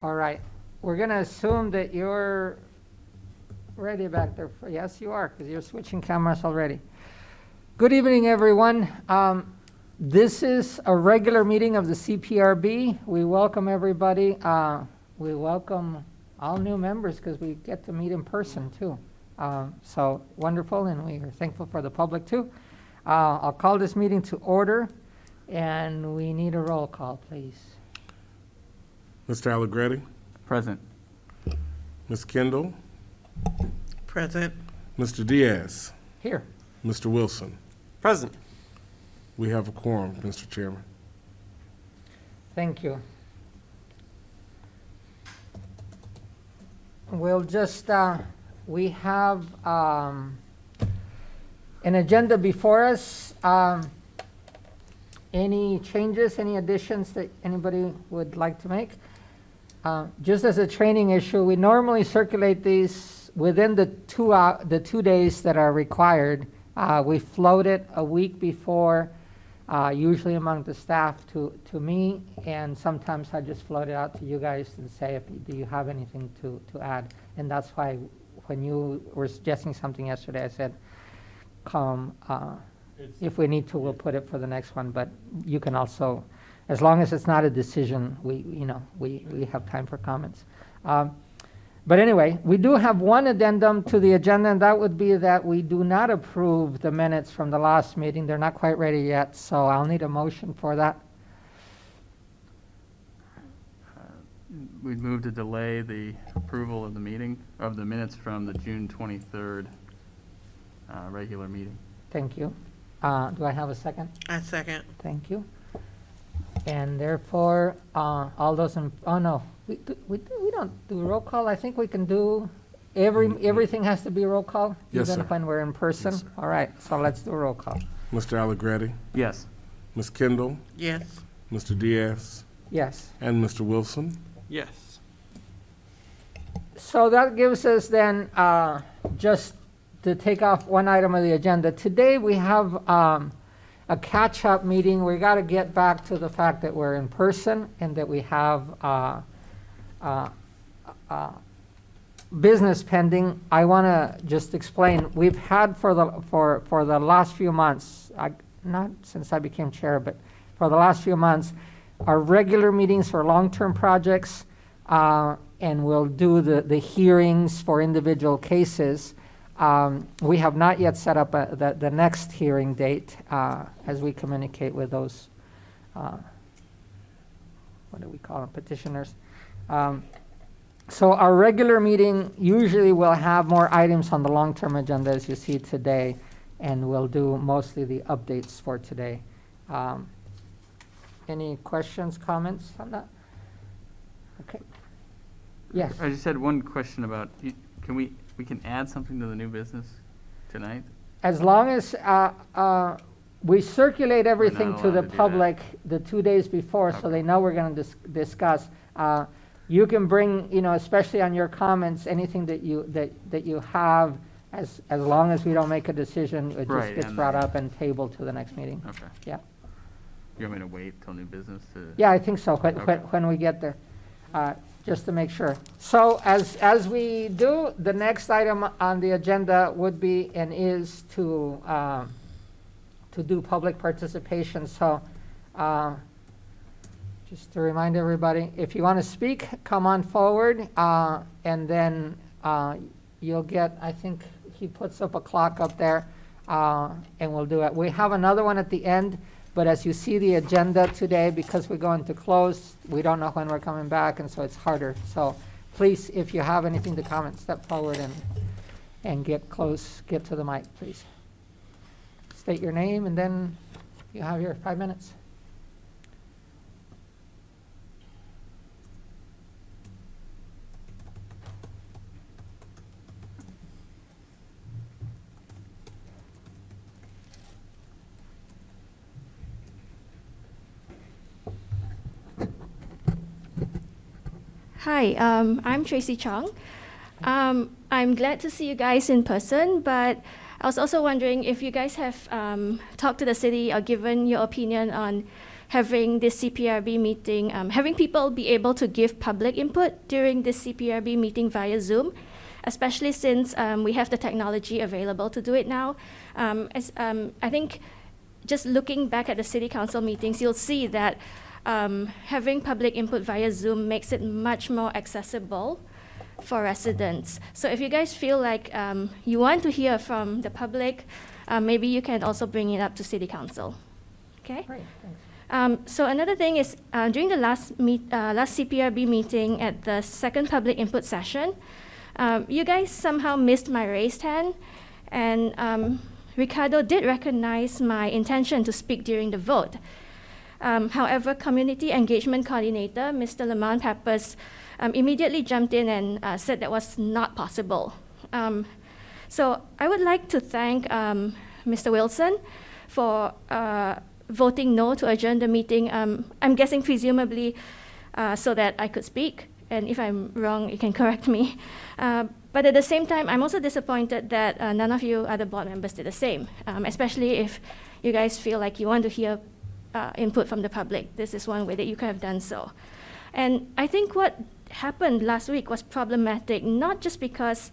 All right, we're going to assume that you're ready back there. Yes, you are, because you're switching cameras already. Good evening, everyone. This is a regular meeting of the CPRB. We welcome everybody. We welcome all new members because we get to meet in person too. So wonderful, and we are thankful for the public too. I'll call this meeting to order, and we need a roll call, please. Mr. Allegretti, Present. Ms. Kendall, Present. Mr. Diaz, Here. Mr. Wilson. Present. We have a quorum, Mr. Chairman. Thank you. We'll just, we have an agenda before us. Any changes, any additions that anybody would like to make? Just as a training issue, we normally circulate these within the 2 days that are required. We float it a week before, usually among the staff to me, and sometimes I just float it out to you guys and say, do you have anything to add? And that's why when you were suggesting something yesterday, I said, if we need to, we'll put it for the next one, but you can also, as long as it's not a decision, we have time for comments. But anyway, we do have one addendum to the agenda, and that would be that we do not approve the minutes from the last meeting. They're not quite ready yet, so I'll need a motion for that. We'd move to delay the approval of the minutes from the June 23rd regular meeting. Thank you. Do I have a second? I second. Thank you. And therefore, all those in, oh no, we don't do roll call. I think we can do, everything has to be roll call? Yes, even sir. when we're in person? Yes, sir. All right, so let's do a roll call. Mr. Allegretti, Yes. Ms. Kendall, Yes. Mr. Diaz, Yes. and Mr. Wilson. Yes. So that gives us then, just to take off one item of the agenda. Today we have a catch-up meeting. We got to get back to the fact that we're in person and that we have business pending. I want to just explain. We've had for the last few months, not since I became chair, but for the last few months, our regular meetings for long-term projects, and we'll do the hearings for individual cases. We have not yet set up the next hearing date as we communicate with those, what do we call them, petitioners. So our regular meeting usually will have more items on the long-term agenda as you see today, and we'll do mostly the updates for today. Any questions, comments on that? Okay. Yes. I just had one question about, can we can add something to the new business tonight? As long as we circulate everything to allowed the to do public the 2 days before, so they know we're going to discuss. You can bring, especially on your comments, anything that you have, as long as we don't make a decision, it just Right, gets and brought then- up and tabled to the next meeting. Okay. Yeah. You want me to wait till new business to? Yeah, I think so, Okay. when we get there, just to make sure. So as we do, the next item on the agenda would be and is to do public participation. So just to remind everybody, if you want to speak, come on forward, and then you'll get, I think he puts up a clock up there, and we'll do it. We have another one at the end. But as you see the agenda today, because we're going to close, we don't know when we're coming back, and so it's harder. So please, if you have anything to comment, step forward and get close, get to the mic, please. State your name, and then you have your 5 minutes. Hi, I'm Tracy Chong. I'm glad to see you guys in person, but I was also wondering if you guys have talked to the city or given your opinion on having this CPRB meeting, having people be able to give public input during this CPRB meeting via Zoom, especially since we have the technology available to do it now. I think just looking back at the city council meetings, you'll see that having public input via Zoom makes it much more accessible for residents. So if you guys feel like you want to hear from the public, maybe you can also bring it up to city council. Okay? Great, thanks. So another thing is during the last CPRB meeting at the second public input session, you guys somehow missed my raised hand, and Ricardo did recognize my intention to speak during the vote. However, Community Engagement Coordinator, Mr. Lamont Peppers, immediately jumped in and said that was not possible. So I would like to thank Mr. Wilson for voting no to adjourn the meeting. I'm guessing presumably so that I could speak, and if I'm wrong, you can correct me. But at the same time, I'm also disappointed that none of you other board members did the same, especially if you guys feel like you want to hear input from the public. This is one way that you could have done so. And I think what happened last week was problematic, not just because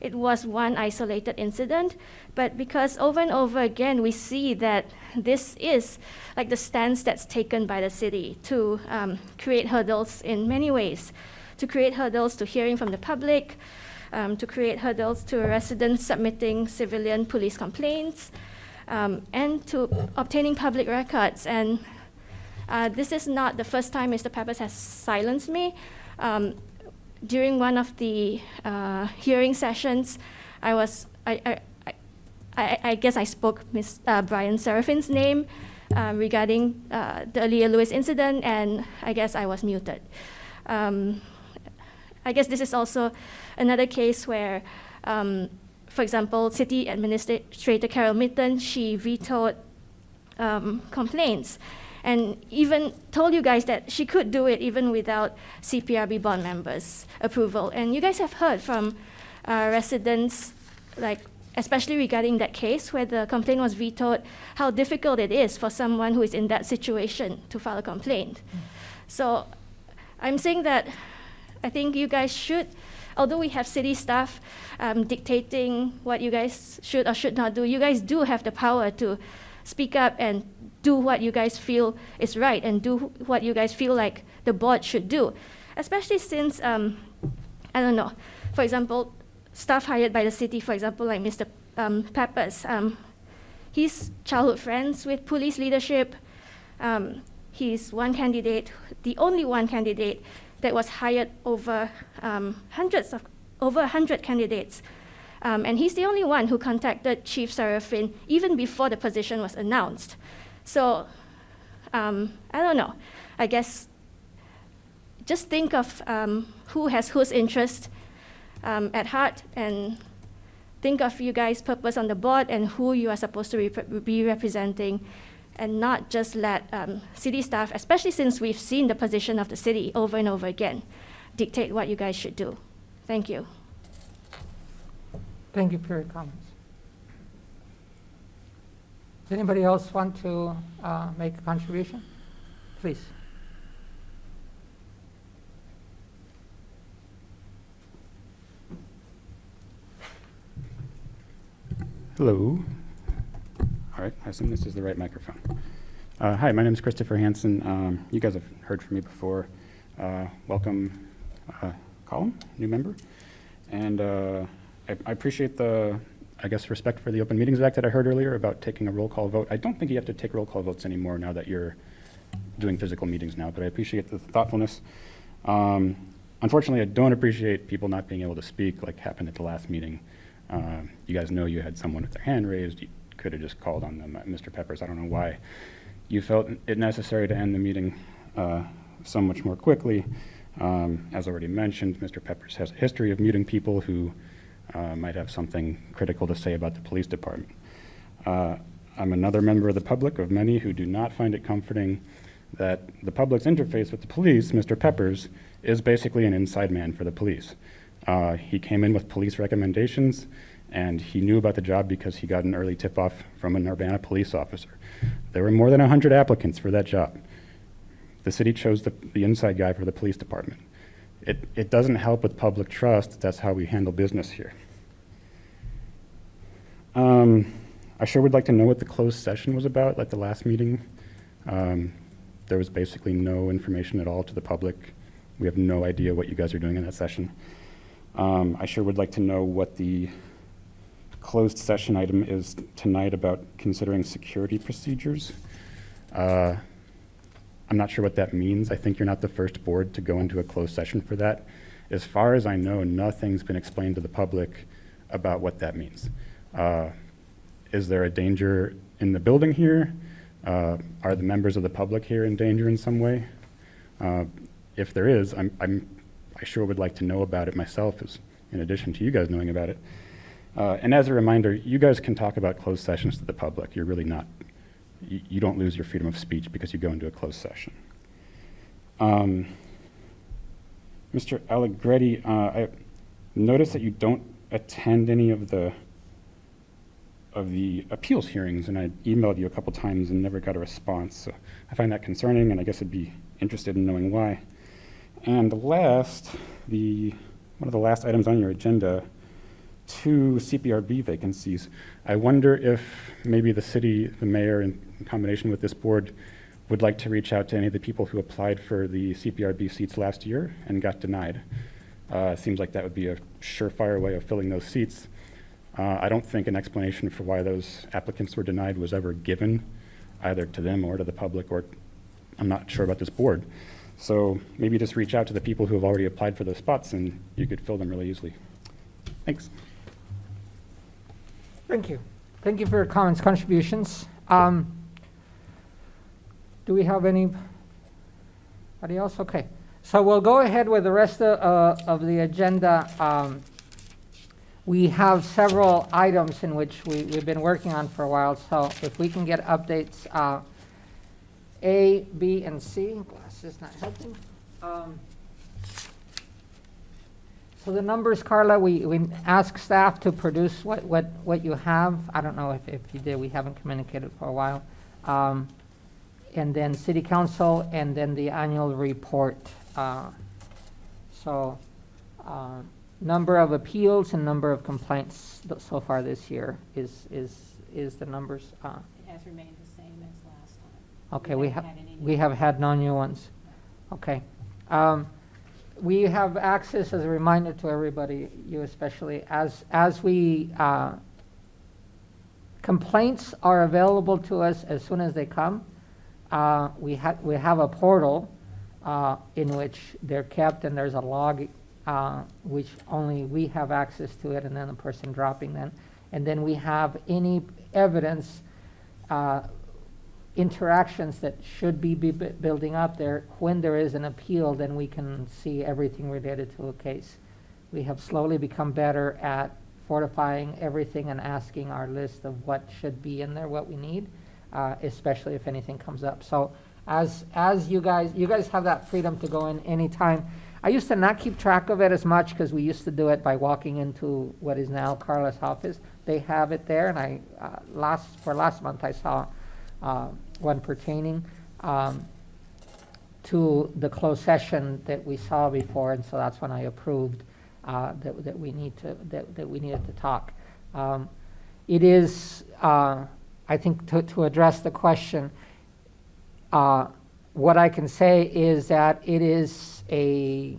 it was one isolated incident, but because over and over again, we see that this is like the stance that's taken by the city to create hurdles in many ways, to create hurdles to hearing from the public, to create hurdles to residents submitting civilian police complaints, and to obtaining public records. And this is not the first time Mr. Peppers has silenced me. During one of the hearing sessions, I guess I spoke Ms. Brian Seraphin's name regarding the Aaliyah Lewis incident, and I guess I was muted. I guess this is also another case where, for example, City Administrator Carol Mitten, she vetoed complaints and even told you guys that she could do it even without CPRB board members' approval. And you guys have heard from residents, like especially regarding that case where the complaint was vetoed, how difficult it is for someone who is in that situation to file a complaint. So I'm saying that I think you guys should, although we have city staff dictating what you guys should or should not do, you guys do have the power to speak up and do what you guys feel is right and do what you guys feel like the board should do. Especially since, I don't know, for example, staff hired by the city, for example, like Mr. Peppers, he's childhood friends with police leadership. He's one candidate, the only one candidate that was hired over over 100 candidates. And he's the only one who contacted Chief Seraphin even before the position was announced. So, I don't know. I guess just think of who has whose interest at heart, and think of you guys' purpose on the board and who you are supposed to be representing, and not just let city staff, especially since we've seen the position of the city over and over again, dictate what you guys should do. Thank you. Thank you for your comments. Does anybody else want to make a contribution? Please. Hello. All right, I assume this is the right microphone. Hi, my name is Christopher Hansen. You guys have heard from me before. Welcome, Colin, new member. And I appreciate the, I guess, respect for the Open Meetings Act that I heard earlier about taking a roll call vote. I don't think you have to take roll call votes anymore now that you're doing physical meetings now, but I appreciate the thoughtfulness. Unfortunately, I don't appreciate people not being able to speak like happened at the last meeting. You guys know you had someone with their hand raised. You could have just called on them. Mr. Peppers, I don't know why you felt it necessary to end the meeting so much more quickly. As already mentioned, Mr. Peppers has a history of muting people who might have something critical to say about the police department. I'm another member of the public of many who do not find it comforting that the public's interface with the police, Mr. Peppers, is basically an inside man for the police. He came in with police recommendations, and he knew about the job because he got an early tip-off from an Urbana police officer. There were more than 100 applicants for that job. The city chose the inside guy for the police department. It doesn't help with public trust. That's how we handle business here. I sure would like to know what the closed session was about, like the last meeting. There was basically no information at all to the public. We have no idea what you guys are doing in that session. I sure would like to know what the closed session item is tonight about considering security procedures. I'm not sure what that means. I think you're not the first board to go into a closed session for that. As far as I know, nothing's been explained to the public about what that means. Is there a danger in the building here? Are the members of the public here in danger in some way? If there is, I sure would like to know about it myself, in addition to you guys knowing about it. And as a reminder, you guys can talk about closed sessions to the public. You're really not, you don't lose your freedom of speech because you go into a closed session. Mr. Allegretti, I noticed that you don't attend any of the appeals hearings, and I emailed you a couple times and never got a response. So I find that concerning, and I guess I'd be interested in knowing why. And last, one of the last items on your agenda, 2 CPRB vacancies. I wonder if maybe the city, the mayor, in combination with this board, would like to reach out to any of the people who applied for the CPRB seats last year and got denied. Seems like that would be a surefire way of filling those seats. I don't think an explanation for why those applicants were denied was ever given, either to them or to the public, or I'm not sure about this board. So maybe just reach out to the people who have already applied for those spots and you could fill them really easily. Thanks. Thank you. Thank you for your comments, contributions. Do we have anybody else? Okay. So we'll go ahead with the rest of the agenda. We have several items in which we've been working on for a while, so if we can get updates, A, B, and C. Glasses not helping. So the numbers, Carla, we asked staff to produce what you have. I don't know if you did. We haven't communicated for a while. And then city council, and then the annual report. Number of appeals and number of complaints so far this year is the numbers. It has remained the same as last time. Okay, We haven't had no new ones. Okay. We have access, as a reminder to everybody, you especially, as we, complaints are available to us as soon as they come. We have a portal in which they're kept, and there's a log which only we have access to it, and then the person dropping them. And then we have any evidence, interactions that should be building up there. When there is an appeal, then we can see everything related to a case. We have slowly become better at fortifying everything and asking our list of what should be in there, what we need, especially if anything comes up. So as you guys have that freedom to go in anytime. I used to not keep track of it as much because we used to do it by walking into what is now Carla's office. They have it there, and I last month I saw one pertaining to the closed session that we saw before, and so that's when I approved that we needed to talk. It is, I think, to address the question. What I can say is that it is a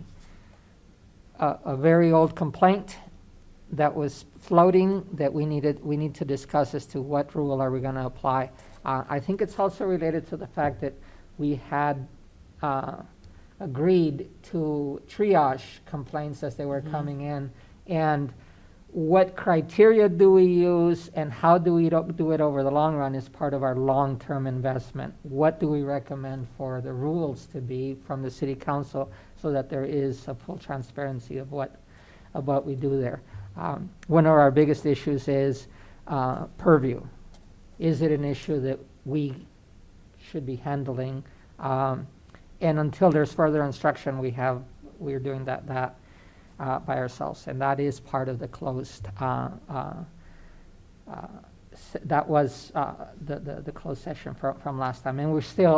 very old complaint that was floating that we need to discuss as to what rule are we going to apply. I think it's also related to the fact that we had agreed to triage complaints as they were coming in, and what criteria do we use and how do we do it over the long run is part of our long-term investment. What do we recommend for the rules to be from the city council so that there is a full transparency of what we do there? One of our biggest issues is purview. Is it an issue that we should be handling? And until there's further instruction, we're doing that by ourselves, and that is part of the closed that was the closed session from last time. And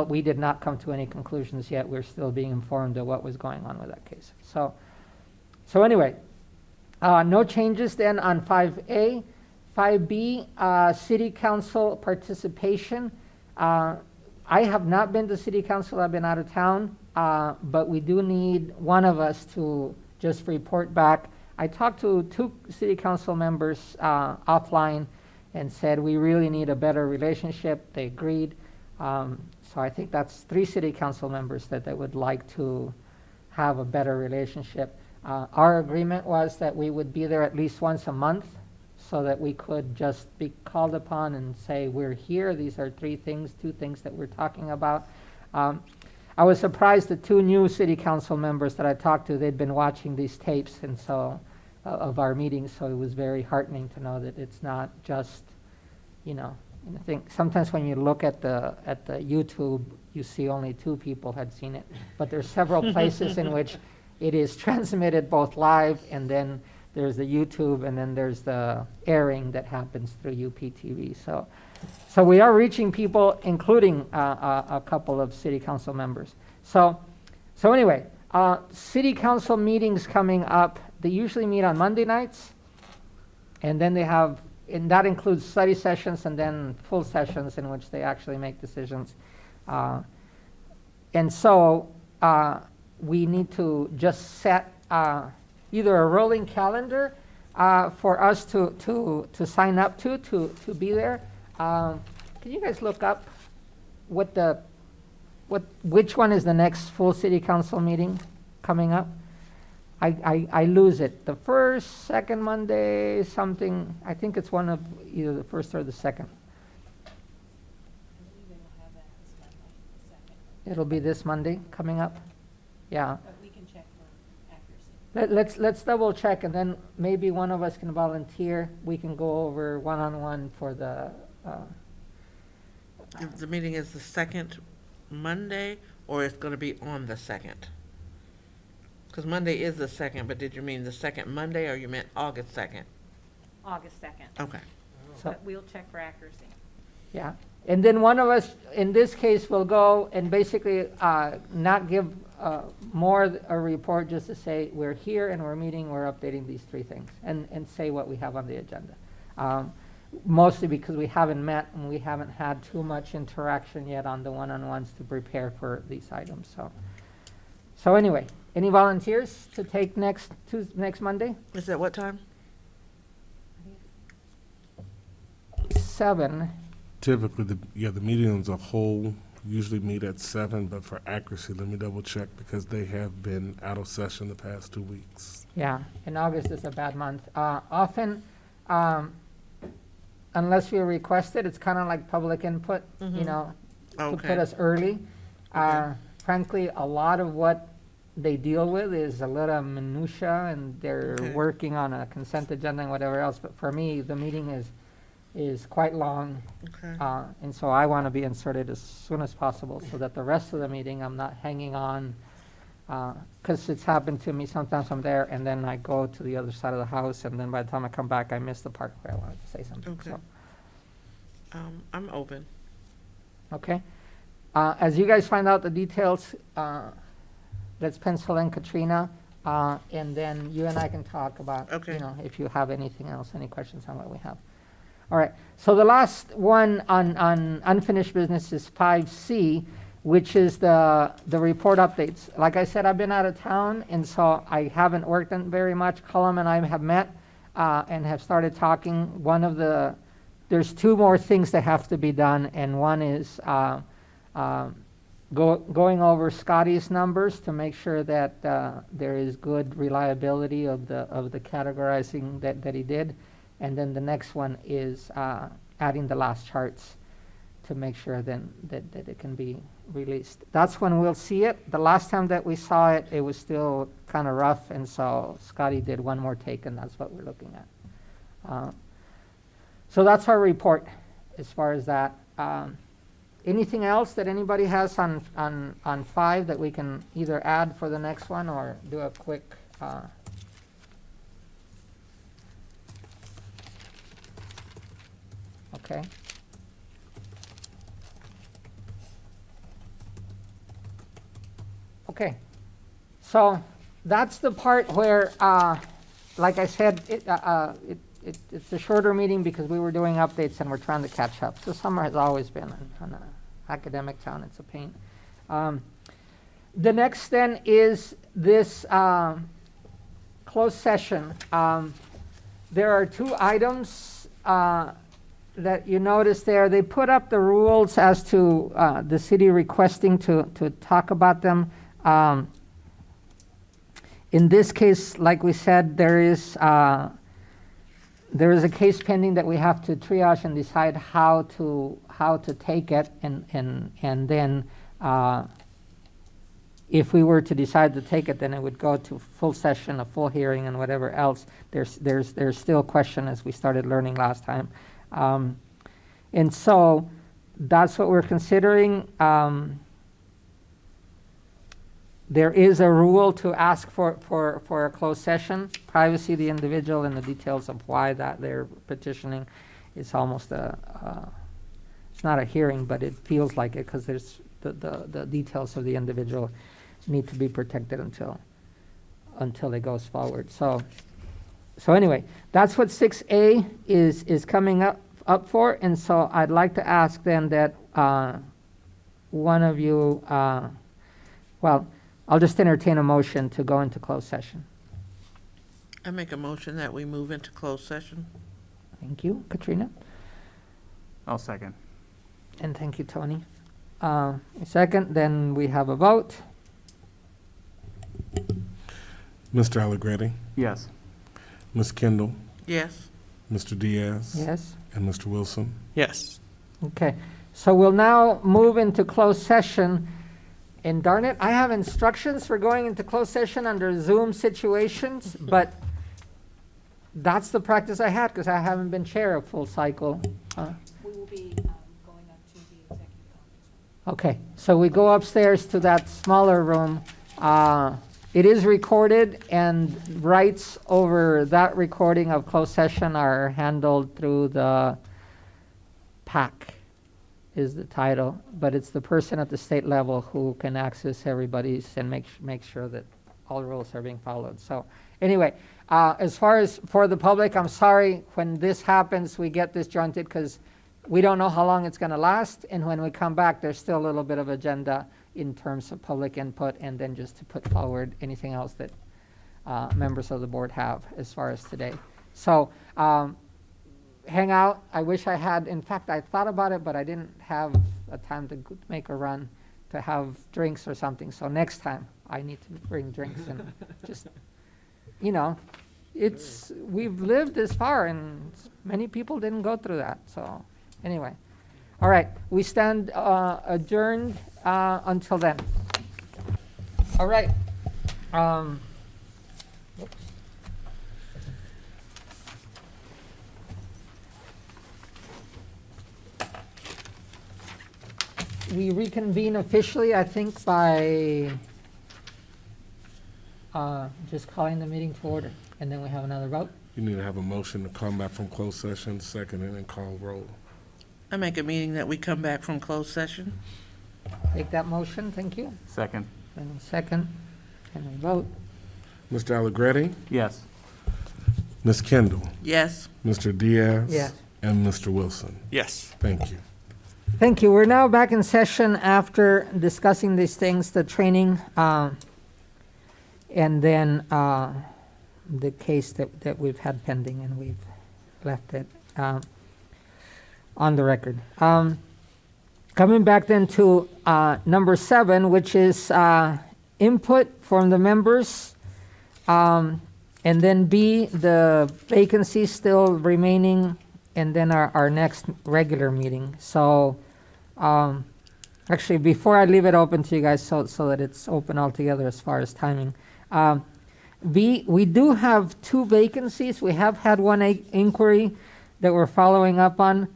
we did not come to any conclusions yet. We're still being informed of what was going on with that case. So anyway, no changes then on 5A. 5B, city council participation. I have not been to city council. I've been out of town, but we do need one of us to just report back. I talked to 2 city council members offline and said we really need a better relationship. They agreed. So I think that's 3 city council members that would like to have a better relationship. Our agreement was that we would be there at least once a month so that we could just be called upon and say, we're here. These are 2 things that we're talking about. I was surprised the 2 new city council members that I talked to, they'd been watching these tapes and so of our meetings, so it was very heartening to know that it's not just, and I think sometimes when you look at the YouTube, you see only 2 people had seen it, but there's several places in which it is transmitted both live, and then there's the YouTube, and then there's the airing that happens through UPTV. So we are reaching people, including a couple of city council members. So anyway, city council meetings coming up. They usually meet on Monday nights, and then and that includes study sessions and then full sessions in which they actually make decisions. And so we need to just set either a rolling calendar for us to sign up to be there. Can you guys look up which one is the next full city council meeting coming up? I lose it. The first, second Monday, something. I think it's one of either the first or the second. I believe they will have that this Monday, the second, It'll be this Monday coming up. Yeah. but we can check for accuracy. Let's double check, and then maybe one of us can volunteer. We can go over one-on-one for the. If the meeting is the second Monday, or it's gonna be on the 2nd? Because Monday is the 2nd, but did you mean the second Monday, or you meant August 2nd? August 2nd, Okay. So but we'll check for accuracy. yeah, and then one of us in this case will go and basically not give more a report, just to say we're here and we're meeting, we're updating these 3 things, and say what we have on the agenda. Mostly because we haven't met and we haven't had too much interaction yet on the one-on-ones to prepare for these items. So anyway, any volunteers to take next Monday? Is that what time? 7. Typically, the meeting as a whole usually meet at 7, but for accuracy, let me double check because they have been out of session the past 2 weeks. Yeah, and August is a bad month. Often, unless we request it, it's kind of like public input, to put Okay. us early. Okay. Frankly, a lot of what they deal with is a little minutia, and they're Okay. working on a consent agenda and whatever else. But for me, the meeting is quite long, Okay. and so I want to be inserted as soon as possible so that the rest of the meeting I'm not hanging on. Because it's happened to me, sometimes I'm there and then I go to the other side of the house, and then by the time I come back, I miss the part where I wanted to say something. Okay. So, I'm open. okay. As you guys find out the details, let's pencil in Katrina, and then you and I can talk about, Okay. if you have anything else, any questions on what we have. All right, so the last one on unfinished business is 5C, which is the report updates. Like I said, I've been out of town, and so I haven't worked on very much. Colum and I have met and have started talking. There's 2 more things that have to be done, and one is going over Scotty's numbers to make sure that there is good reliability of the categorizing that he did. And then the next one is adding the last charts to make sure then that it can be released. That's when we'll see it. The last time that we saw it, it was still kind of rough, and so Scotty did one more take, and that's what we're looking at. So that's our report as far as that. Anything else that anybody has on 5 that we can either add for the next one or do a quick Okay. Okay, so that's the part where, like I said, it's a shorter meeting because we were doing updates and we're trying to catch up. So summer has always been an academic town, it's a pain. The next then is this closed session. There are two items that you notice there. They put up the rules as to the city requesting to talk about them. In this case, like we said, there is a case pending that we have to triage and decide how to take it, and then if we were to decide to take it, then it would go to full session, a full hearing, and whatever else. There's still question, as we started learning last time, and so that's what we're considering. There is a rule to ask for a closed session, privacy of the individual, and the details of why that they're petitioning. It's almost it's not a hearing, but it feels like it because there's the details of the individual need to be protected until it goes forward. So anyway, that's what 6A is coming up for, and so I'd like to ask then that one of you, well, I'll just entertain a motion to go into closed session. I make a motion that we move into closed session. Thank you, Katrina, I'll second. and thank you, Tony. A second, then we have a vote. Mr. Allegretti, Yes. Ms. Kendall, Yes. Mr. Diaz, Yes? and Mr. Wilson. Yes. Okay, so we'll now move into closed session. And darn it, I have instructions for going into closed session under Zoom situations, but that's the practice I had because I haven't been chair of full cycle. We will be going up to the executive conference. Okay, so we go upstairs to that smaller room. It is recorded, and rights over that recording of closed session are handled through the PAC is the title, but it's the person at the state level who can access everybody's and make sure that all rules are being followed. So anyway, as far as for the public, I'm sorry when this happens, we get disjointed because we don't know how long it's going to last, and when we come back, there's still a little bit of agenda in terms of public input, and then just to put forward anything else that members of the board have as far as today. So hang out. I wish I had, in fact, I thought about it, but I didn't have a time to make a run to have drinks or something. So next time I need to bring drinks and just, we've lived this far and many people didn't go through that. So anyway, all right, we stand adjourned until then. All right. We reconvene officially, I think, by just calling the meeting to order, and then we have another vote. You need to have a motion to come back from closed session, second, and then call roll. I make a meeting that we come back from closed session. Take that motion, thank you. Second. And second, and we vote. Mr. Allegretti, Yes. Ms. Kendall, Yes. Mr. Diaz. Yes. And Mr. Wilson. Yes. Thank you. Thank you. We're now back in session after discussing these things, the training, and then the case that we've had pending, and we've left it on the record. Coming back then to number 7, which is input from the members, and then B, the vacancies still remaining, and then our next regular meeting. So actually, before I leave it open to you guys so that it's open altogether as far as timing, B, we do have 2 vacancies. We have had one inquiry that we're following up on.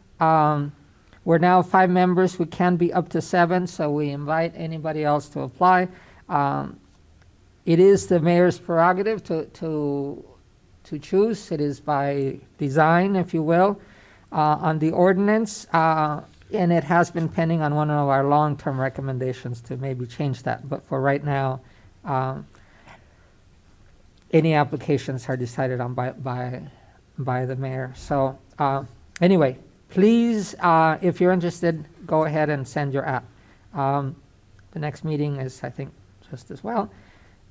We're now 5 members. We can be up to 7, so we invite anybody else to apply. It is the mayor's prerogative to choose. It is by design, if you will. on the ordinance, and it has been pending on one of our long-term recommendations to maybe change that. But for right now, any applications are decided on by the mayor. So anyway, please, if you're interested, go ahead and send your app. The next meeting is, I think, just as well.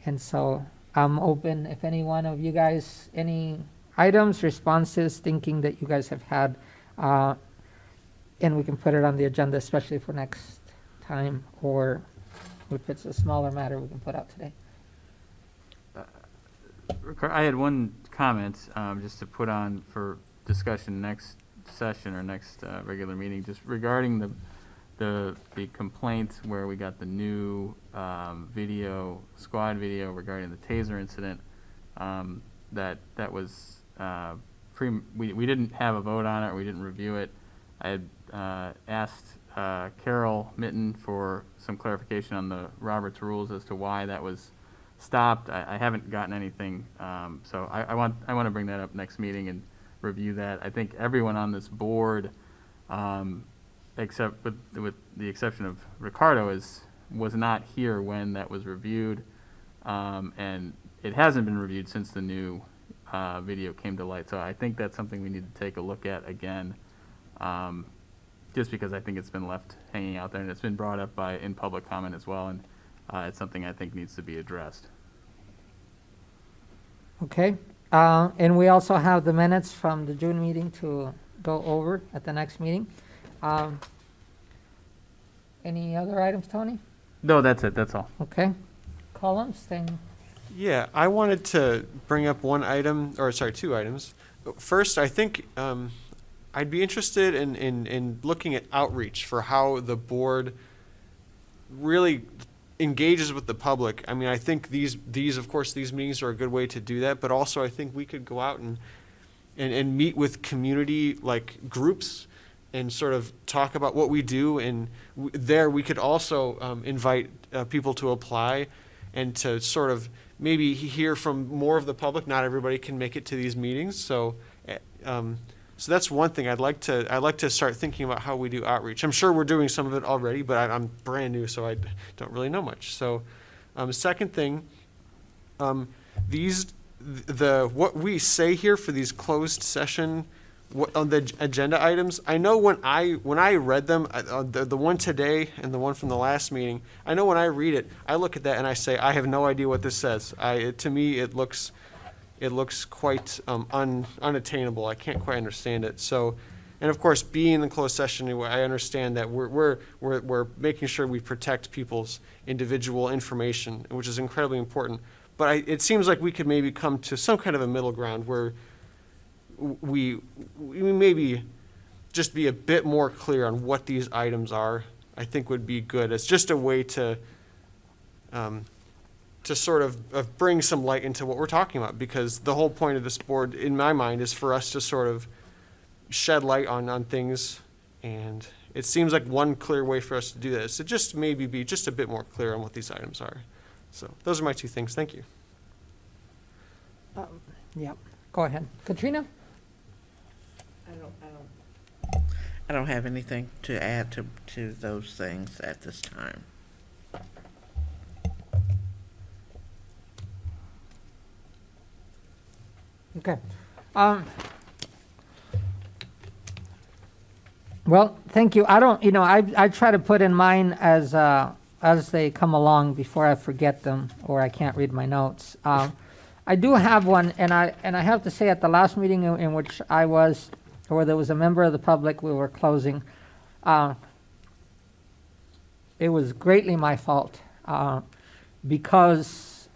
And so I'm open, if any one of you guys, any items, responses, thinking that you guys have had, and we can put it on the agenda, especially for next time, or if it's a smaller matter, we can put out today. I had one comment, just to put on for discussion next session or next regular meeting, just regarding the complaint where we got the new squad video regarding the taser incident. That was we didn't have a vote on it, or we didn't review it. I had asked Carol Mitten for some clarification on the Roberts rules as to why that was stopped. I haven't gotten anything, so I want to bring that up next meeting and review that. I think everyone on this board, except with the exception of Ricardo, was not here when that was reviewed, and it hasn't been reviewed since the new video came to light. So I think that's something we need to take a look at again, just because I think it's been left hanging out there, and it's been brought up in public comment as well, and it's something I think needs to be addressed. Okay, and we also have the minutes from the June meeting to go over at the next meeting. Any other items, Tony? No, that's it. That's all. Okay. Columns, then. Yeah, I wanted to bring up one item, or sorry, two items. First, I think I'd be interested in looking at outreach for how the board really engages with the public. I mean, I think these of course, these meetings are a good way to do that, but also I think we could go out and meet with community like groups and sort of talk about what we do, and there we could also invite people to apply and to sort of maybe hear from more of the public. Not everybody can make it to these meetings, so so that's one thing I'd like to start thinking about how we do outreach. I'm sure we're doing some of it already, but I'm brand new, so I don't really know much. So second thing, what we say here for these closed session on the agenda items, I know when I read them, the one today and the one from the last meeting, I know when I read it, I look at that and I say, I have no idea what this says. To me, it looks quite unattainable. I can't quite understand it. So, and of course, being in the closed session, I understand that we're making sure we protect people's individual information, which is incredibly important. But it seems like we could maybe come to some kind of a middle ground where we maybe just be a bit more clear on what these items are. I think would be good. It's just a way to sort of bring some light into what we're talking about, because the whole point of this board, in my mind, is for us to sort of shed light on things, and it seems like one clear way for us to do that is to just maybe be just a bit more clear on what these items are. So those are my two things. Thank you. Yeah, go ahead. Katrina? I don't have anything to add to those things at this time. Okay. Well, thank you. I try to put in mine as they come along before I forget them or I can't read my notes. I do have one, and I have to say, at the last meeting in which I was, where there was a member of the public, we were closing. It was greatly my fault, because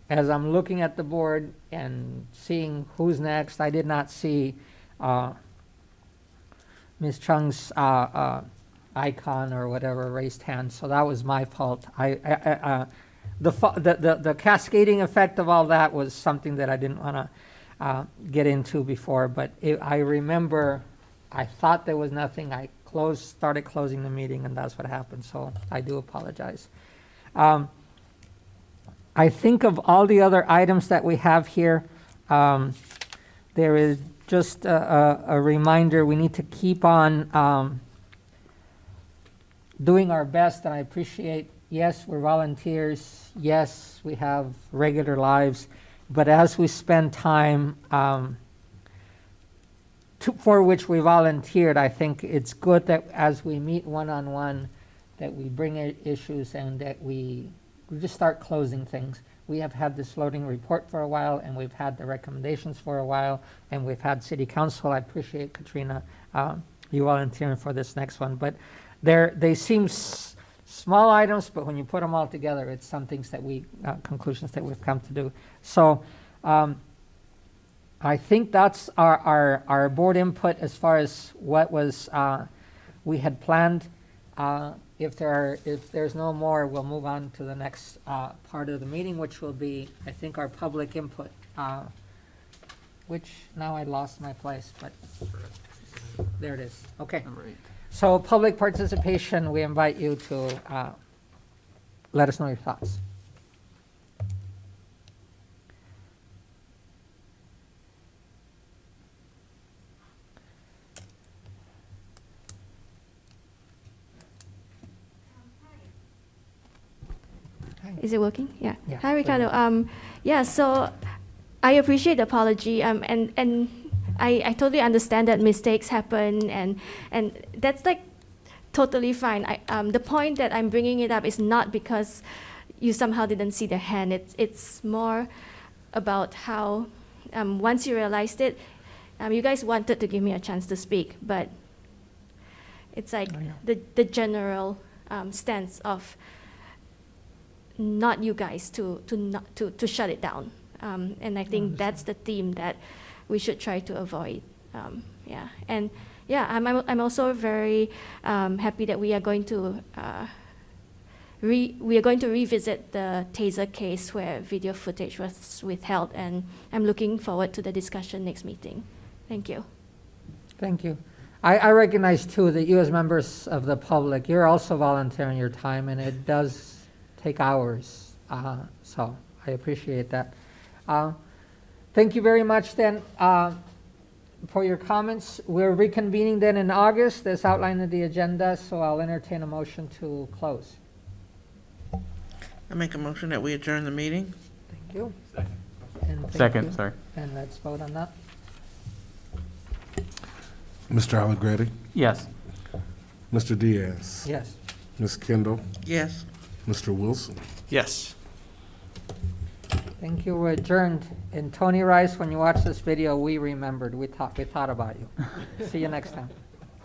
as I'm looking at the board and seeing who's next, I did not see Ms. Chung's icon or whatever, raised hand. So that was my fault. The cascading effect of all that was something that I didn't want to get into before. But I remember I thought there was nothing. I started closing the meeting, and that's what happened. So I do apologize. I think of all the other items that we have here, there is just a reminder, we need to keep on doing our best, and I appreciate, yes, we're volunteers, yes, we have regular lives, but as we spend time for which we volunteered, I think it's good that as we meet one-on-one, that we bring issues and that we just start closing things. We have had this floating report for a while, and we've had the recommendations for a while, and we've had city council. I appreciate, Katrina, you volunteering for this next one. But they seem small items, but when you put them all together, it's some things that conclusions that we've come to do. So I think that's our board input as far as what was we had planned. If there's no more, we'll move on to the next part of the meeting, which will be, I think, our public input, which now I lost my place, but there it is. Okay. Number 8. So public participation, we invite you to let us know your thoughts. Is it working? Yeah. Yeah, Hi, Ricardo. Yeah, so I appreciate the apology, and I totally understand that mistakes happen, and that's like totally fine. The point that I'm bringing it up is not because you somehow didn't see the hand. It's more about how once you realized it, you guys wanted to give me a chance to speak, but it's like I know. the general stance of not you guys to shut it down, and I think that's the theme that we should try to avoid. Yeah, and yeah, I'm also very happy that we are going to revisit the Taser case where video footage was withheld, and I'm looking forward to the discussion next meeting. Thank you. Thank you. I recognize too that you as members of the public, you're also volunteering your time, and it does take hours. So I appreciate that. Thank you very much then for your comments. We're reconvening then in August as outlined in the agenda, so I'll entertain a motion to close. I make a motion that we adjourn the meeting. Thank you. And thank Second, you. sorry. And let's vote on that. Mr. Allegretti, Yes. Mr. Diaz, Yes. Ms. Kendall, Yes. Mr. Wilson. Yes. Thank you. We're adjourned. And Tony Rice, when you watch this video, we remembered. We thought about you. See you next time.